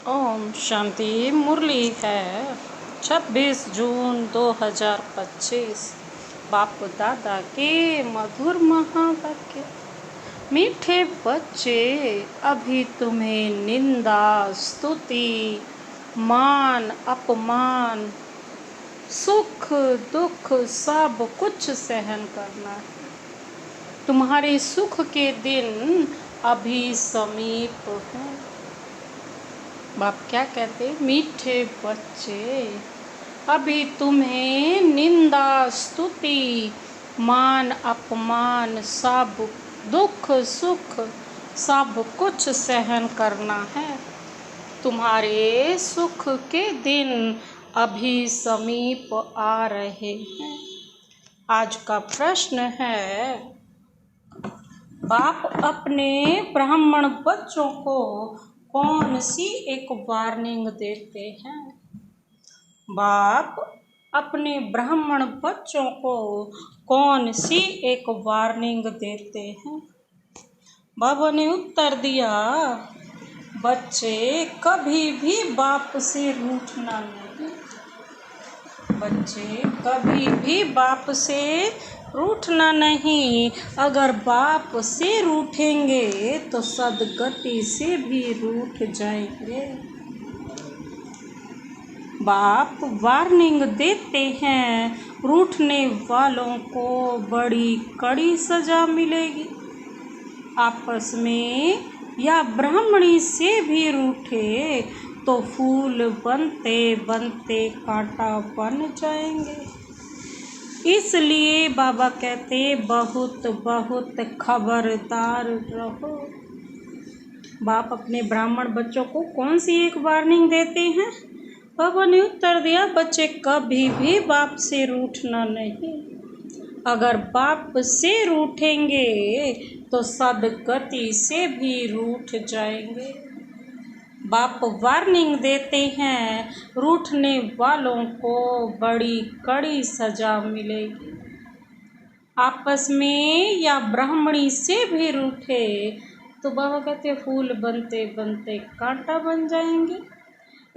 ओम शांति। मुरली है 26 जून 2025। बाप दादा के मधुर महावाक्य। मीठे बच्चे, अभी तुम्हें निंदा स्तुति मान अपमान सुख दुख सब कुछ सहन करना है। तुम्हारे सुख के दिन अभी समीप हैं। बाप क्या कहते? मीठे बच्चे, अभी तुम्हें निंदा स्तुति मान अपमान सब दुख सुख सब कुछ सहन करना है। तुम्हारे सुख के दिन अभी समीप आ रहे हैं। आज का प्रश्न है, बाप अपने ब्राह्मण बच्चों को कौन सी एक वार्निंग देते हैं? बाप अपने ब्राह्मण बच्चों को कौन सी एक वार्निंग देते हैं? बाबा ने उत्तर दिया, बच्चे कभी भी बाप से रूठना नहीं। बच्चे कभी भी बाप से रूठना नहीं। अगर बाप से रूठेंगे तो सदगति से भी रूठ जाएंगे। बाप वार्निंग देते हैं, रूठने वालों को बड़ी कड़ी सजा मिलेगी। आपस में या ब्राह्मणी से भी रूठे तो फूल बनते बनते कांटा बन जाएंगे। इसलिए बाबा कहते, बहुत बहुत खबरदार रहो। बाप अपने ब्राह्मण बच्चों को कौन सी एक वार्निंग देते हैं? बाबा ने उत्तर दिया, बच्चे कभी भी बाप से रूठना नहीं। अगर बाप से रूठेंगे तो सदगति से भी रूठ जाएंगे। बाप वार्निंग देते हैं, रूठने वालों को बड़ी कड़ी सजा मिलेगी। आपस में या ब्राह्मणी से भी रूठे तो बाबा कहते फूल बनते बनते कांटा बन जाएंगे।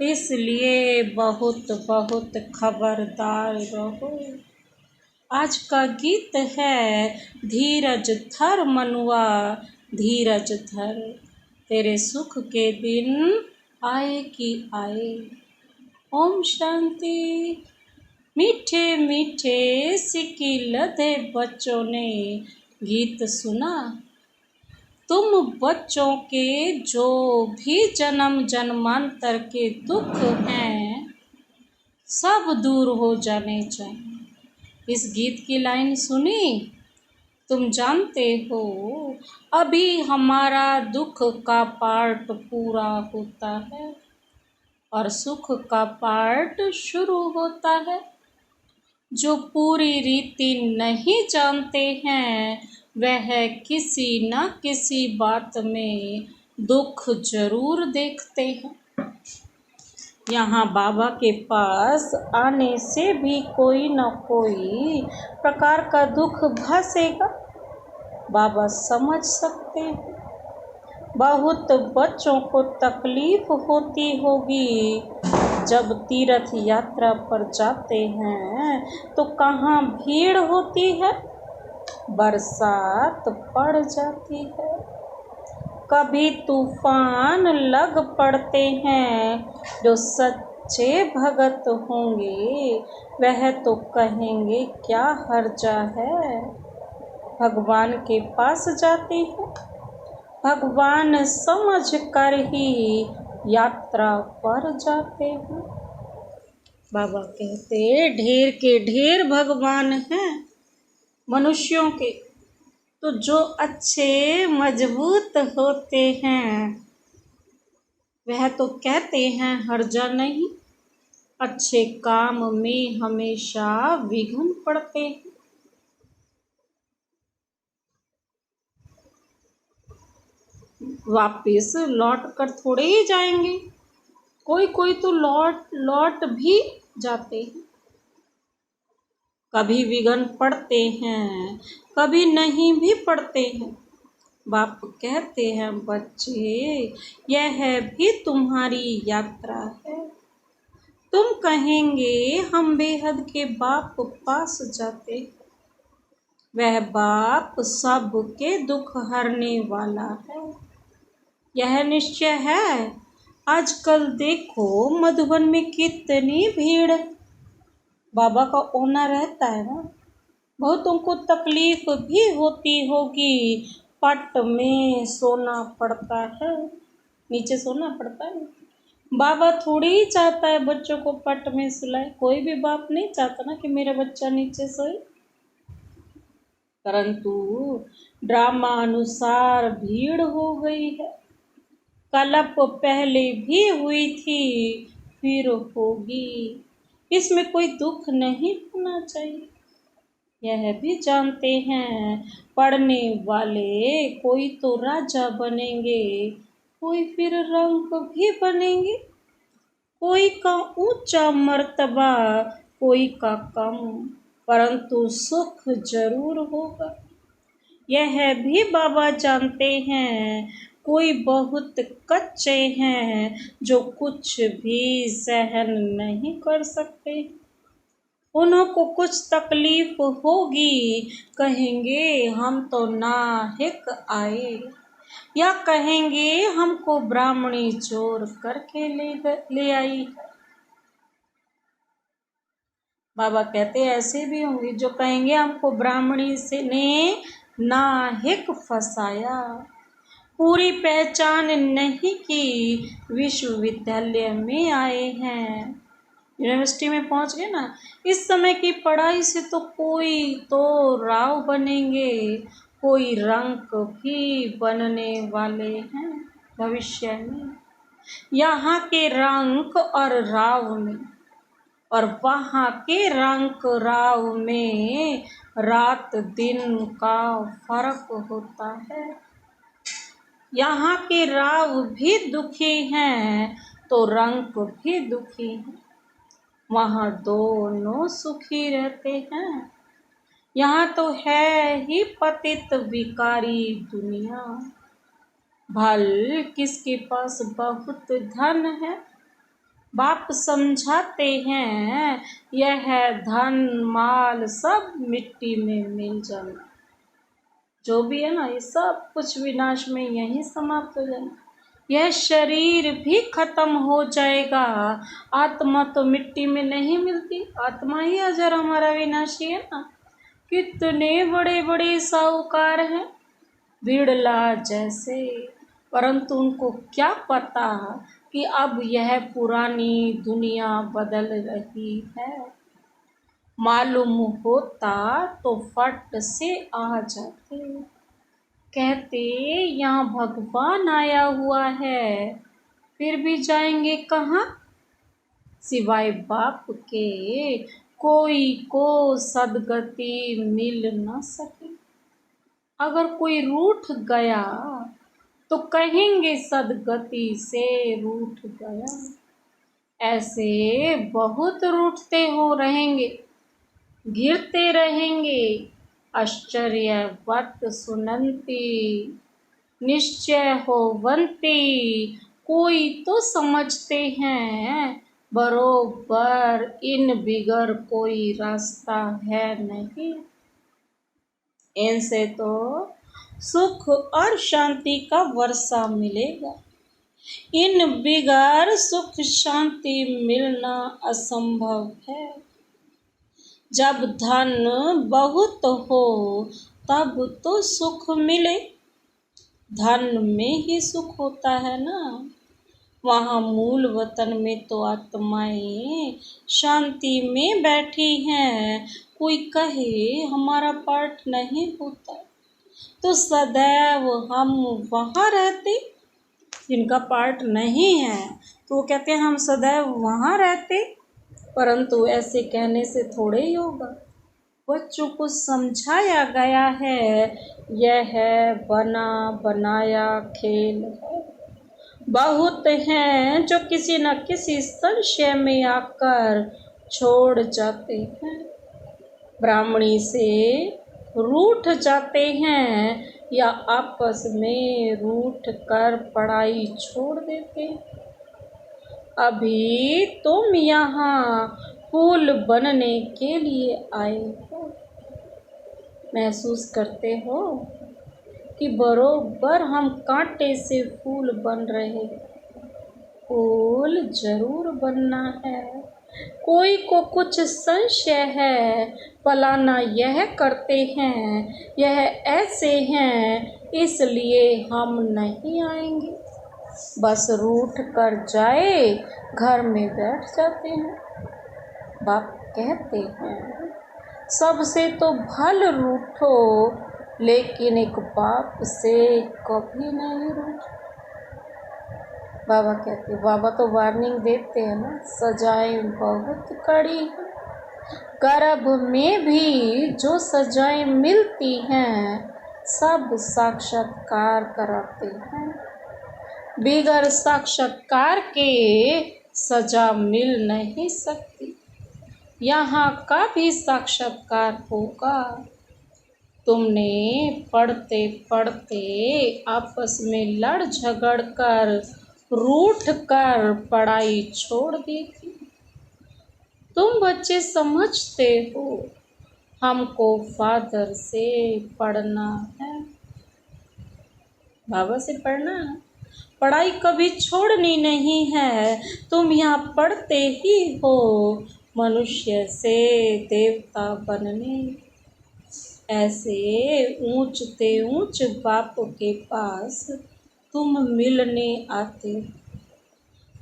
इसलिए बहुत बहुत खबरदार रहो। आज का गीत है, धीरज धर मनुआ धीरज धर, तेरे सुख के दिन आए कि आए। ओम शांति। मीठे मीठे सिक्की लदे बच्चों ने गीत सुना। तुम बच्चों के जो भी जन्म जन्मांतर के दुख हैं सब दूर हो जाने चाहिए। इस गीत की लाइन सुनी? तुम जानते हो अभी हमारा दुख का पार्ट पूरा होता है और सुख का पार्ट शुरू होता है। जो पूरी रीति नहीं जानते हैं वह किसी न किसी बात में दुख जरूर देखते हैं। यहाँ बाबा के पास आने से भी कोई न कोई प्रकार का दुख भासेगा। बाबा समझ सकते हैं। बहुत बच्चों को तकलीफ होती होगी जब तीर्थ यात्रा पर जाते हैं तो कहाँ भीड़ होती है, बरसात पड़ जाती है, कभी तूफान लग पड़ते हैं। जो सच्चे भगत होंगे वह तो कहेंगे क्या हर्जा है, भगवान के पास जाते हैं, भगवान समझ कर ही यात्रा पर जाते हैं। बाबा कहते, ढेर के ढेर भगवान हैं मनुष्यों के, तो जो अच्छे मजबूत होते हैं वह तो कहते हैं हर्जा नहीं। अच्छे काम में हमेशा विघ्न पड़ते हैं। वापिस लौट कर थोड़े ही जाएंगे। कोई कोई तो लौट भी जाते हैं। कभी विघ्न पड़ते हैं, कभी नहीं भी पड़ते हैं। बाप कहते हैं, बच्चे यह भी तुम्हारी यात्रा है। तुम कहेंगे हम बेहद के बाप पास जाते। वह बाप सबके दुख हरने वाला है, यह निश्चय है। आजकल देखो मधुबन में कितनी भीड़। बाबा का ओना रहता है ना, बहुत उनको तकलीफ भी होती होगी। पट में सोना पड़ता है, नीचे सोना पड़ता है। बाबा थोड़ी ही चाहता है बच्चों को पट में सुलाए। कोई भी बाप नहीं चाहता ना कि मेरा बच्चा नीचे सोए, परंतु ड्रामा अनुसार भीड़ हो गई है। कलप पहले भी हुई थी, फिर होगी। इसमें कोई दुख नहीं होना चाहिए। यह भी जानते हैं पढ़ने वाले कोई तो राजा बनेंगे, कोई फिर रंक भी बनेंगे। कोई का ऊंचा मर्तबा, कोई का कम, परंतु सुख जरूर होगा। यह भी बाबा जानते हैं कोई बहुत कच्चे हैं जो कुछ भी सहन नहीं कर सकते। उनको कुछ तकलीफ होगी, कहेंगे हम तो नाहिक आए, या कहेंगे हमको ब्राह्मणी चोर करके ले आई। बाबा कहते ऐसे भी होंगे जो कहेंगे हमको ब्राह्मणी से ने नाहिक फंसाया, पूरी पहचान नहीं की, विश्वविद्यालय में आए हैं, यूनिवर्सिटी में पहुंच गए ना। इस समय की पढ़ाई से तो कोई तो राव बनेंगे, कोई रंक भी बनने वाले हैं भविष्य में। यहाँ के रंक और राव में और वहाँ के रंक राव में रात दिन का फर्क होता है। यहाँ के राव भी दुखी हैं तो रंक भी दुखी हैं, वहाँ दोनों सुखी रहते हैं। यहाँ तो है ही पतित विकारी दुनिया। भल किसके पास बहुत धन है, बाप समझाते हैं यह धन माल सब मिट्टी में मिल जाना। जो भी है ना, ये सब कुछ विनाश में यहीं समाप्त हो जाना। यह शरीर भी खत्म हो जाएगा, आत्मा तो मिट्टी में नहीं मिलती। आत्मा ही अजर हमारा विनाशी है ना। कितने बड़े बड़े साहूकार हैं बिड़ला जैसे, परंतु उनको क्या पता कि अब यह पुरानी दुनिया बदल रही है। मालूम होता तो फट से आ जाते। कहते यहाँ भगवान आया हुआ है, फिर भी जाएंगे कहाँ, सिवाय बाप के कोई को सदगति मिल न सके। अगर कोई रूठ गया तो कहेंगे सदगति से रूठ गया। ऐसे बहुत रूठते हो रहेंगे, गिरते रहेंगे। आश्चर्यवत सुनंती निश्चय होवंती, कोई तो समझते हैं बरोबर इन बिगर कोई रास्ता है नहीं। इनसे तो सुख और शांति का वर्षा मिलेगा, इन बिगर सुख शांति मिलना असंभव है। जब धन बहुत हो तब तो सुख मिले, धन में ही सुख होता है ना। वहाँ मूल वतन में तो आत्माएं शांति में बैठी हैं। कोई कहे हमारा पाठ नहीं होता तो सदैव हम वहाँ रहते। जिनका पाठ नहीं है तो वो कहते हैं हम सदैव वहाँ रहते, परंतु ऐसे कहने से थोड़े ही होगा। बच्चों को समझाया गया है यह बना बनाया खेल है। बहुत हैं जो किसी न किसी संशय में आकर छोड़ जाते हैं, ब्राह्मणी से रूठ जाते हैं, या आपस में रूठ कर पढ़ाई छोड़ देते हैं। अभी तुम यहाँ पुल बनने के लिए आए हो, महसूस करते हो कि बरोबर हम कांटे से फूल बन रहे। पुल जरूर बनना है। कोई को कुछ संशय है, फलाना यह करते हैं, यह ऐसे हैं, इसलिए हम नहीं आएंगे। बस रूठ कर जाए, घर में बैठ जाते हैं। बाप कहते हैं सबसे तो भल रूठो, लेकिन एक बाप से कभी नहीं रूठो। बाबा कहते हैं, बाबा तो वार्निंग देते हैं ना, सजाएं बहुत कड़ी हैं। गर्भ में भी जो सजाएं मिलती हैं, सब साक्षात्कार कराते हैं। बिगर साक्षात्कार के सजा मिल नहीं सकती। यहाँ का भी साक्षात्कार होगा। तुमने पढ़ते पढ़ते आपस में लड़ झगड़ कर रूठ कर पढ़ाई छोड़ दी थी। तुम बच्चे समझते हो हमको फादर से पढ़ना है, बाबा से पढ़ना है। पढ़ाई कभी छोड़नी नहीं है। तुम यहाँ पढ़ते ही हो, मनुष्य से देवता बनने। ऐसे ऊंचते ऊंच बाप के पास तुम मिलने आते।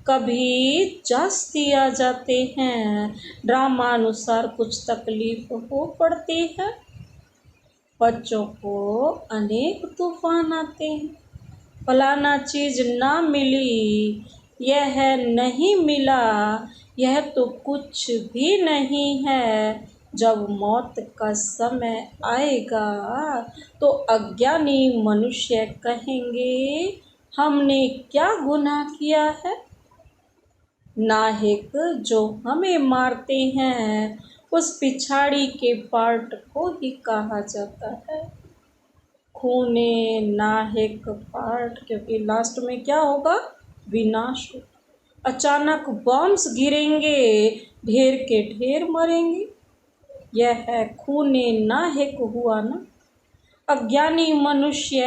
कभी जास्ती आ जाते हैं, ड्रामा अनुसार कुछ तकलीफ हो पड़ती है। बच्चों को अनेक तूफान आते हैं। फलाना चीज ना मिली, यह नहीं मिला, यह तो कुछ भी नहीं है। जब मौत का समय आएगा तो अज्ञानी मनुष्य कहेंगे हमने क्या गुनाह किया है। नाहिक जो हमें मारते हैं, उस पिछाड़ी के पार्ट को ही कहा जाता है खूने नाहिक पार्ट, क्योंकि लास्ट में क्या होगा, विनाश। अचानक बॉम्ब्स गिरेंगे, ढेर के ढेर मरेंगे। यह है खूने नाहिक हुआ ना। अज्ञानी मनुष्य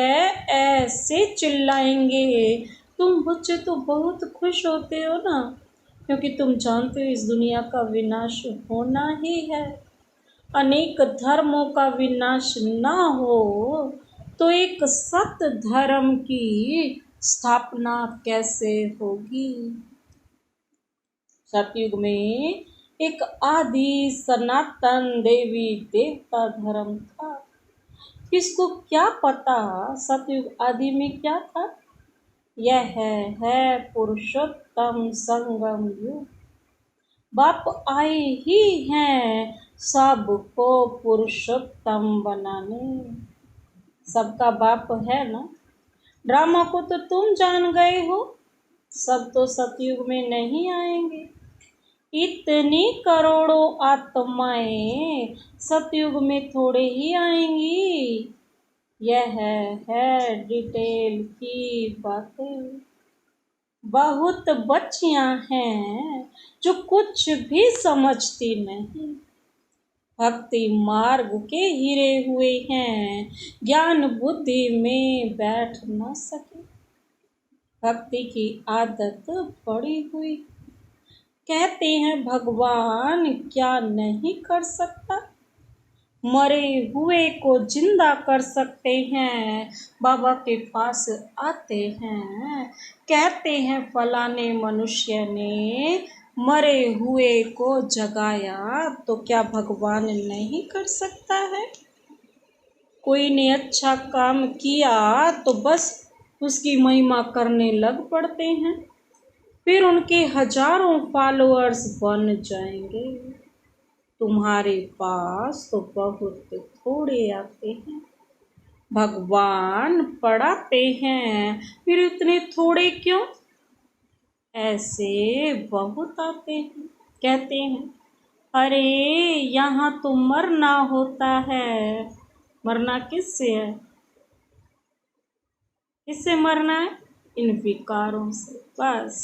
ऐसे चिल्लाएंगे। तुम बच्चे तो बहुत खुश होते हो ना, क्योंकि तुम जानते हो इस दुनिया का विनाश होना ही है। अनेक धर्मों का विनाश ना हो तो एक सत्य धर्म की स्थापना कैसे होगी। सतयुग में एक आदि सनातन देवी देवता धर्म था। किसको क्या पता सतयुग आदि में क्या था। यह है पुरुषोत्तम संगम युग। बाप आए ही हैं सबको पुरुषोत्तम बनाने। सबका बाप है ना। ड्रामा को तो तुम जान गए हो, सब तो सतयुग में नहीं आएंगे। इतनी करोड़ों आत्माएं सतयुग में थोड़े ही आएंगी। यह है डिटेल की बातें। बहुत बच्चियां हैं जो कुछ भी समझती नहीं, भक्ति मार्ग के हिरे हुए हैं, ज्ञान बुद्धि में बैठ न सके। भक्ति की आदत पड़ी हुई। कहते हैं भगवान क्या नहीं कर सकता। मरे हुए को जिंदा कर सकते हैं। बाबा के पास आते हैं, कहते हैं फलाने मनुष्य ने मरे हुए को जगाया, तो क्या भगवान नहीं कर सकता है। कोई ने अच्छा काम किया तो बस उसकी महिमा करने लग पड़ते हैं, फिर उनके हजारों फॉलोअर्स बन जाएंगे। तुम्हारे पास तो बहुत थोड़े आते हैं। भगवान पढ़ाते हैं, फिर इतने थोड़े क्यों। ऐसे बहुत आते हैं, कहते हैं अरे यहाँ तो मरना होता है। मरना किससे है, इससे मरना है, इन विकारों से। बस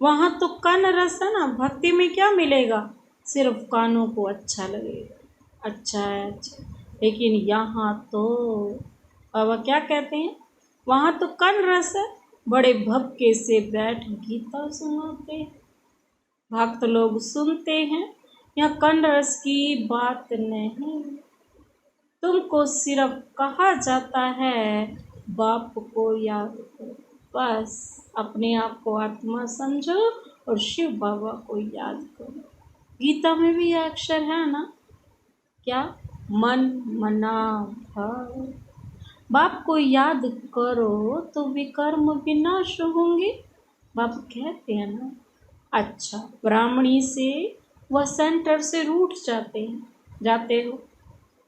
वहाँ तो कान रस है ना, भक्ति में क्या मिलेगा, सिर्फ कानों को अच्छा लगेगा, अच्छा है अच्छा। लेकिन यहाँ तो बाबा क्या कहते हैं, वहाँ तो कान रस है, बड़े भक्के से बैठ गीता सुनाते हैं, भक्त लोग सुनते हैं। यहाँ कान रस की बात नहीं, तुमको सिर्फ कहा जाता है बाप को याद करो। बस अपने आप को आत्मा समझो और शिव बाबा को याद करो। गीता में भी यह अक्षर है ना, क्या, मन मना भाव। बाप को याद करो तो विकर्म विनाश होंगे। बाप कहते हैं ना, अच्छा ब्राह्मणी से वह सेंटर से रूठ जाते हो,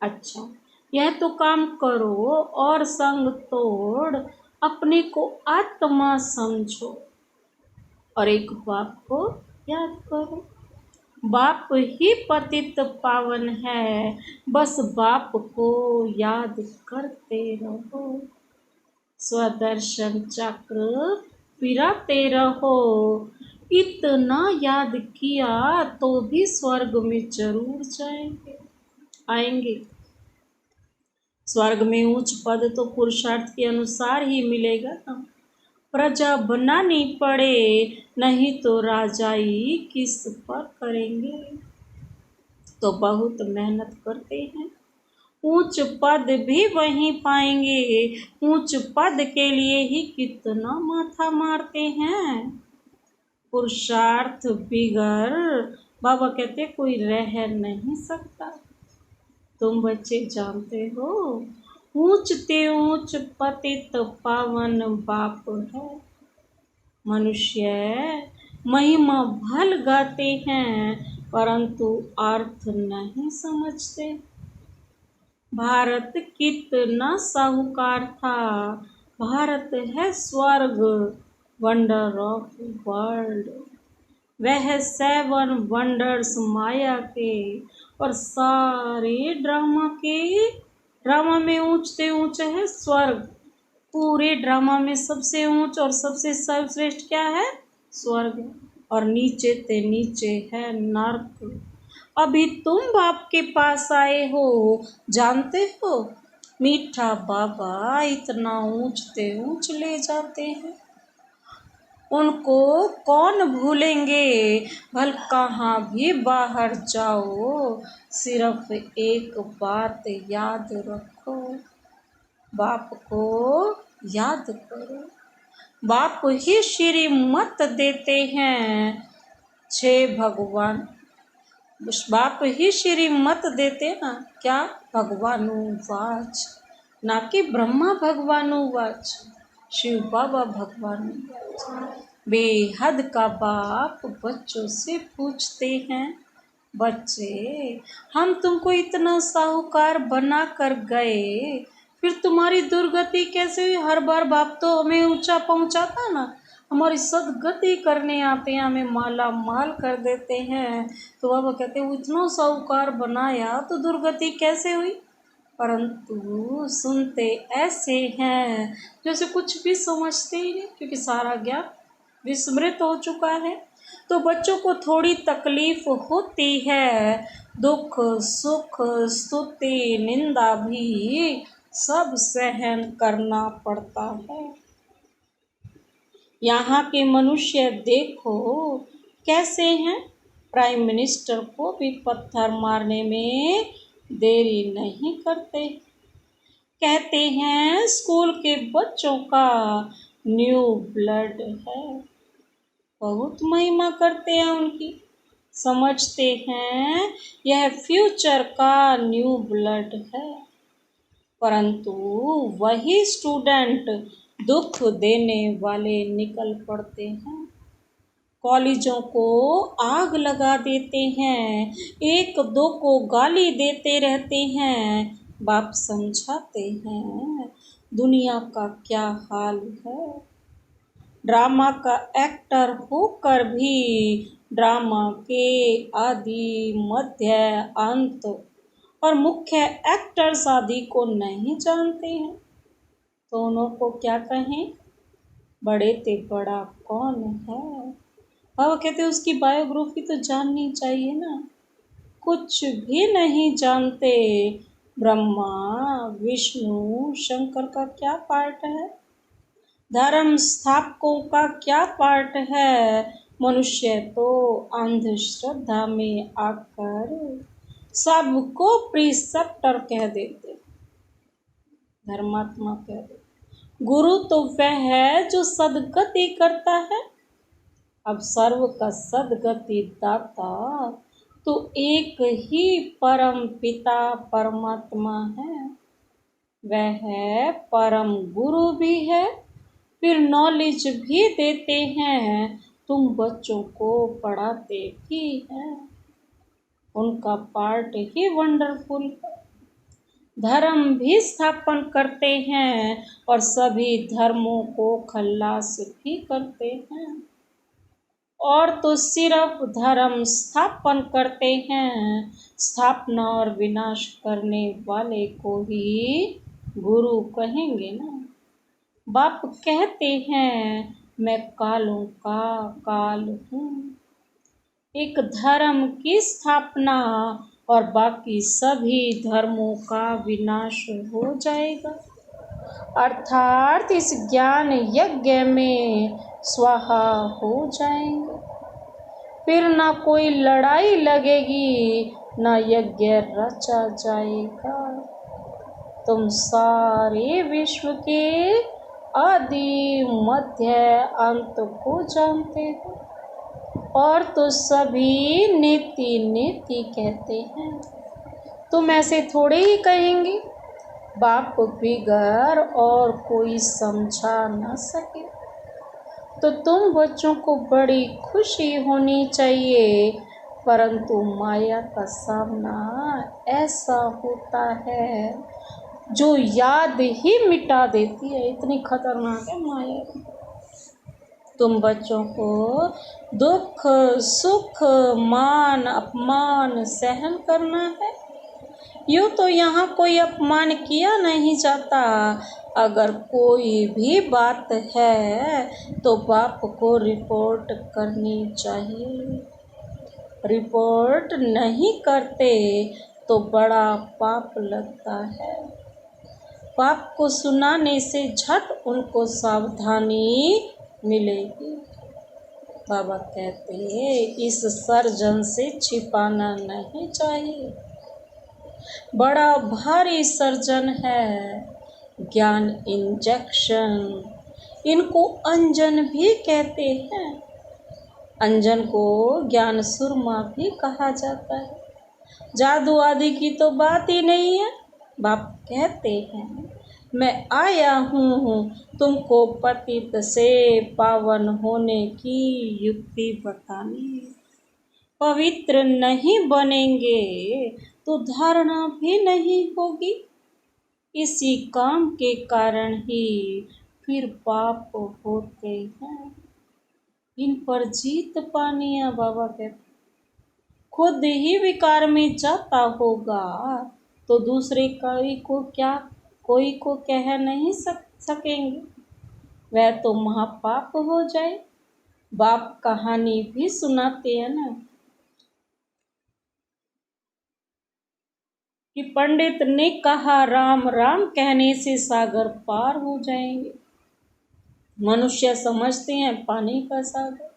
अच्छा यह तो काम करो और संग तोड़ अपने को आत्मा समझो और एक बाप को याद करो। बाप ही पतित पावन है, बस बाप को याद करते रहो। स्वदर्शन चक्र फिराते रहो, इतना याद किया तो भी स्वर्ग में जरूर आएंगे। स्वर्ग में उच्च पद तो पुरुषार्थ के अनुसार ही मिलेगा ना, प्रजा बनानी पड़े, नहीं तो राजाई किस पर करेंगे। तो बहुत मेहनत करते हैं, ऊंच पद भी वहीं पाएंगे, ऊंच पद के लिए ही कितना माथा मारते हैं। पुरुषार्थ बिगर बाबा कहते कोई रह नहीं सकता। तुम बच्चे जानते हो, ऊंच ते ऊंच पतित पावन बाप है। मनुष्य महिमा भल गाते हैं परंतु अर्थ नहीं समझते। भारत कितना साहूकार था, भारत है स्वर्ग, वंडर ऑफ वर्ल्ड। वह 7 वंडर्स माया के और सारे ड्रामा में ऊंचते ऊंचे है स्वर्ग। पूरे ड्रामा में सबसे ऊंच और सबसे सर्वश्रेष्ठ क्या है, स्वर्ग, और नीचे ते नीचे है नर्क। अभी तुम बाप के पास आए हो, जानते हो मीठा बाबा इतना ऊंचते ऊंच ले जाते हैं, उनको कौन भूलेंगे। भल कहाँ भी बाहर जाओ, सिर्फ एक बात याद रखो, बाप को याद करो। बाप ही श्रीमत देते हैं 6 भगवान, बाप ही श्रीमत देते ना, क्या, भगवानुवाच, ना कि ब्रह्मा भगवानुवाच, शिव बाबा भगवानुवाच। बेहद का बाप बच्चों से पूछते हैं, बच्चे हम तुमको इतना साहूकार बना कर गए, फिर तुम्हारी दुर्गति कैसे हुई। हर बार बाप तो हमें ऊंचा पहुंचाता ना, हमारी सदगति करने आते हैं, हमें माला माल कर देते हैं। तो बाबा कहते हैं इतना साहूकार बनाया तो दुर्गति कैसे हुई। परंतु सुनते ऐसे हैं जैसे कुछ भी समझते ही नहीं, क्योंकि सारा ज्ञान विस्मृत हो चुका है। तो बच्चों को थोड़ी तकलीफ होती है, दुख सुख स्तुति निंदा भी सब सहन करना पड़ता है। यहाँ के मनुष्य देखो कैसे हैं, प्राइम मिनिस्टर को भी पत्थर मारने में देरी नहीं करते। कहते हैं स्कूल के बच्चों का न्यू ब्लड है, बहुत महिमा करते हैं उनकी, समझते हैं यह फ्यूचर का न्यू ब्लड है। परंतु वही स्टूडेंट दुख देने वाले निकल पड़ते हैं, कॉलेजों को आग लगा देते हैं, 1-2 को गाली देते रहते हैं। बाप समझाते हैं दुनिया का क्या हाल है। ड्रामा का एक्टर होकर भी ड्रामा के आदि मध्य अंत और मुख्य एक्टर्स आदि को नहीं जानते हैं। दोनों को क्या कहें, बड़े ते बड़ा कौन है। बाबा कहते उसकी बायोग्राफी तो जाननी चाहिए ना। कुछ भी नहीं जानते। ब्रह्मा विष्णु शंकर का क्या पार्ट है, धर्म स्थापकों का क्या पार्ट है। मनुष्य तो अंधश्रद्धा में आकर सबको प्रिसेप्टर कह देते, धर्मात्मा कह देते। गुरु तो वह है जो सदगति करता है। अब सर्व का सदगति दाता तो एक ही परम पिता परमात्मा है। वह है परम गुरु भी है, फिर नॉलेज भी देते हैं, तुम बच्चों को पढ़ाते भी हैं। उनका पार्ट ही वंडरफुल है। धर्म भी स्थापन करते हैं और सभी धर्मों को खल्लास भी करते हैं। और तो सिर्फ धर्म स्थापन करते हैं, स्थापना और विनाश करने वाले को ही गुरु कहेंगे ना। बाप कहते हैं मैं कालों का काल हूँ। एक धर्म की स्थापना और बाकी सभी धर्मों का विनाश हो जाएगा। अर्थात इस ज्ञान यज्ञ में स्वाहा हो जाएंगे। फिर ना कोई लड़ाई लगेगी, ना यज्ञ रचा जाएगा। तुम सारे विश्व के आदि मध्य अंत को जानते हो और तो सभी नीति नीति कहते हैं। तुम ऐसे थोड़े ही कहेंगे, बाप बिगर और कोई समझा न सके। तो तुम बच्चों को बड़ी खुशी होनी चाहिए, परंतु माया का सामना ऐसा होता है जो याद ही मिटा देती है। इतनी खतरनाक है माया। तुम बच्चों को दुख सुख मान अपमान सहन करना है। यूँ तो यहाँ कोई अपमान किया नहीं जाता। अगर कोई भी बात है तो बाप को रिपोर्ट करनी चाहिए। रिपोर्ट नहीं करते तो बड़ा पाप लगता है। पाप को सुनाने से झट उनको सावधानी मिलेगी। बाबा कहते हैं इस सर्जन से छिपाना नहीं चाहिए। बड़ा भारी सर्जन है। ज्ञान इंजेक्शन, इनको अंजन भी कहते हैं। अंजन को ज्ञान सुरमा भी कहा जाता है। जादू आदि की तो बात ही नहीं है। बाप कहते हैं मैं आया हूँ तुमको पतित से पावन होने की युक्ति बताने। पवित्र नहीं बनेंगे तो धारणा भी नहीं होगी। इसी काम के कारण ही फिर पाप होते हैं। इन पर जीत पानी है। बाबा कहते खुद ही विकार में जाता होगा तो दूसरे कोई को कह नहीं सकेंगे। वह तो महापाप हो जाए। बाप कहानी भी सुनाते हैं ना कि पंडित ने कहा राम राम कहने से सागर पार हो जाएंगे। मनुष्य समझते हैं पानी का सागर,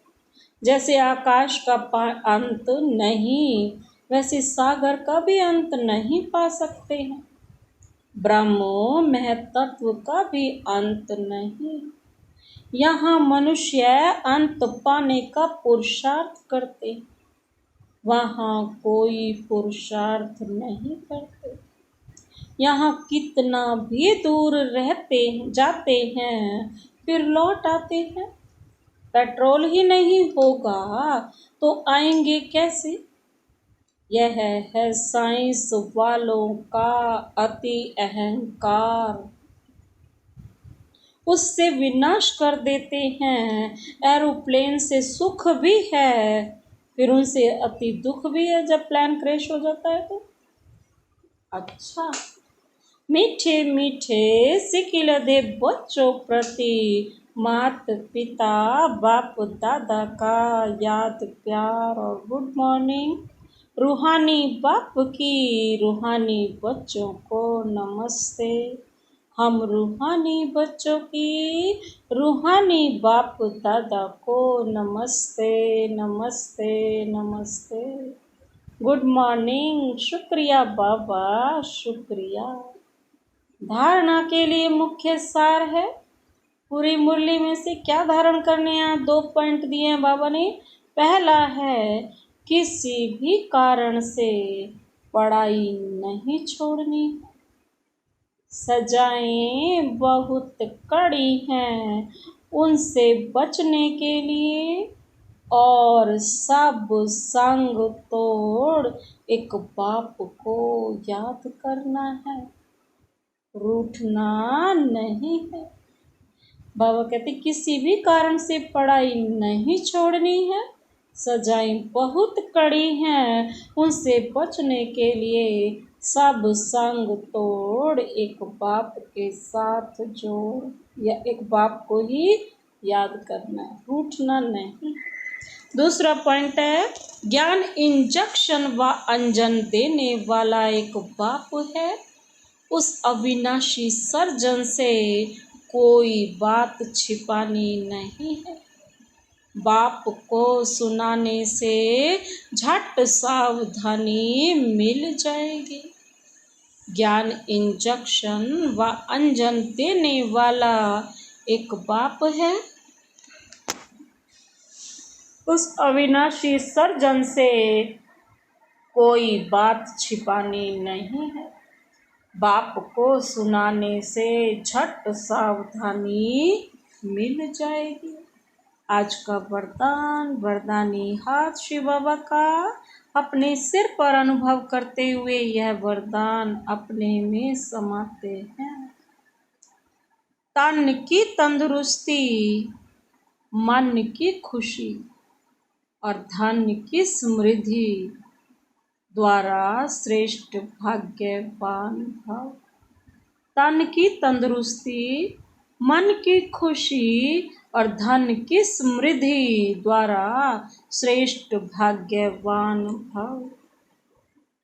जैसे आकाश का अंत नहीं, वैसे सागर का भी अंत नहीं पा सकते हैं। ब्रह्मो महतत्व का भी अंत नहीं। यहाँ मनुष्य अंत पाने का पुरुषार्थ करते, वहाँ कोई पुरुषार्थ नहीं करते। यहाँ कितना भी दूर जाते हैं फिर लौट आते हैं। पेट्रोल ही नहीं होगा तो आएंगे कैसे। यह है साइंस वालों का अति अहंकार। उससे विनाश कर देते हैं। एरोप्लेन से सुख भी है, फिर उनसे अति दुख भी है जब प्लेन क्रैश हो जाता है तो। अच्छा, मीठे मीठे सिकिल दे बच्चों प्रति माता पिता बाप दादा का याद प्यार और गुड मॉर्निंग। रूहानी बाप की रूहानी बच्चों को नमस्ते। हम रूहानी बच्चों की रूहानी बाप दादा को नमस्ते नमस्ते नमस्ते। Good morning. शुक्रिया बाबा, शुक्रिया। धारणा के लिए मुख्य सार है। पूरी मुरली में से क्या धारण करने हैं? 2 पॉइंट दिए हैं बाबा ने। पहला है किसी भी कारण से पढ़ाई नहीं छोड़नी। सजाएं बहुत कड़ी हैं उनसे बचने के लिए, और सब संग तोड़ एक बाप को याद करना है, रूठना नहीं है। बाबा कहते किसी भी कारण से पढ़ाई नहीं छोड़नी है। सजाएं बहुत कड़ी हैं उनसे बचने के लिए, सब संग तोड़ एक बाप के साथ जोड़, या एक बाप को ही याद करना है, रूठना नहीं। दूसरा पॉइंट है ज्ञान इंजेक्शन व अंजन देने वाला एक बाप है। उस अविनाशी सर्जन से कोई बात छिपानी नहीं है। बाप को सुनाने से झट सावधानी मिल जाएगी। ज्ञान इंजेक्शन व अंजन देने वाला एक बाप है। उस अविनाशी सर्जन से कोई बात छिपानी नहीं है। बाप को सुनाने से झट सावधानी मिल जाएगी। आज का वरदान, वरदानी हाथ शिव बाबा का अपने सिर पर अनुभव करते हुए यह वरदान अपने में समाते हैं। तन की तंदुरुस्ती, मन की खुशी और धन की समृद्धि द्वारा श्रेष्ठ भाग्यवान भव। तन की तंदुरुस्ती, मन की खुशी और धन की समृद्धि द्वारा श्रेष्ठ भाग्यवान भव।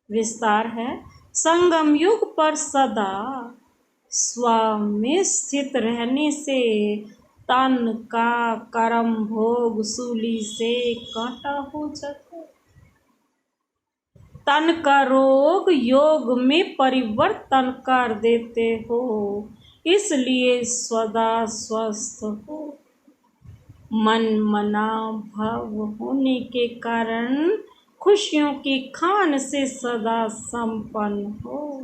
विस्तार है संगम युग पर सदा स्व में स्थित रहने से तन का कर्म भोग सूली से काटा हो जाता है। तन का रोग योग में परिवर्तन कर देते हो, इसलिए सदा स्वस्थ हो। मन मना भाव होने के कारण खुशियों की खान से सदा संपन्न हो,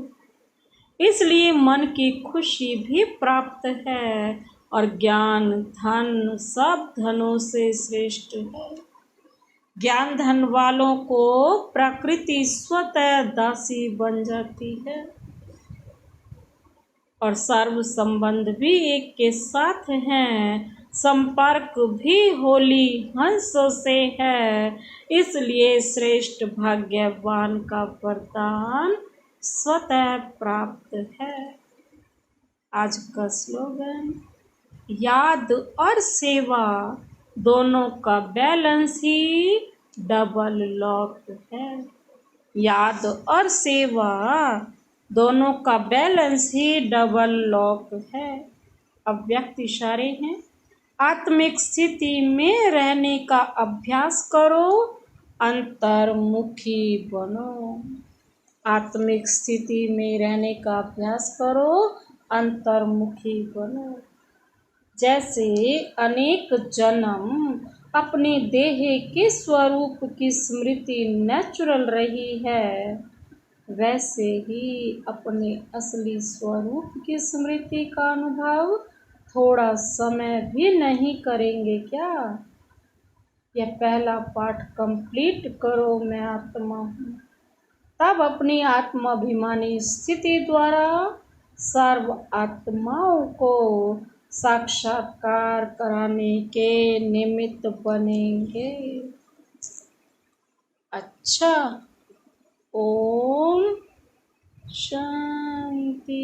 इसलिए मन की खुशी भी प्राप्त है और ज्ञान धन सब धनों से श्रेष्ठ है। ज्ञान धन वालों को प्रकृति स्वतः दासी बन जाती है और सर्व संबंध भी एक के साथ हैं। संपर्क भी होली हंसों से है, इसलिए श्रेष्ठ भाग्यवान का वरदान स्वतः प्राप्त है। आज का स्लोगन याद और सेवा दोनों का बैलेंस ही डबल लॉक है। याद और सेवा दोनों का बैलेंस ही डबल लॉक है। अब व्यक्ति इशारे हैं। आत्मिक स्थिति में रहने का अभ्यास करो, अंतर्मुखी बनो। आत्मिक स्थिति में रहने का अभ्यास करो, अंतर्मुखी बनो। जैसे अनेक जन्म अपने देह के स्वरूप की स्मृति नेचुरल रही है, वैसे ही अपने असली स्वरूप की स्मृति का अनुभव थोड़ा समय भी नहीं करेंगे क्या? यह पहला पाठ कंप्लीट करो, मैं आत्मा हूँ। तब अपनी आत्माभिमानी स्थिति द्वारा सर्व आत्माओं को साक्षात्कार कराने के निमित्त बनेंगे। अच्छा, ओम शांति।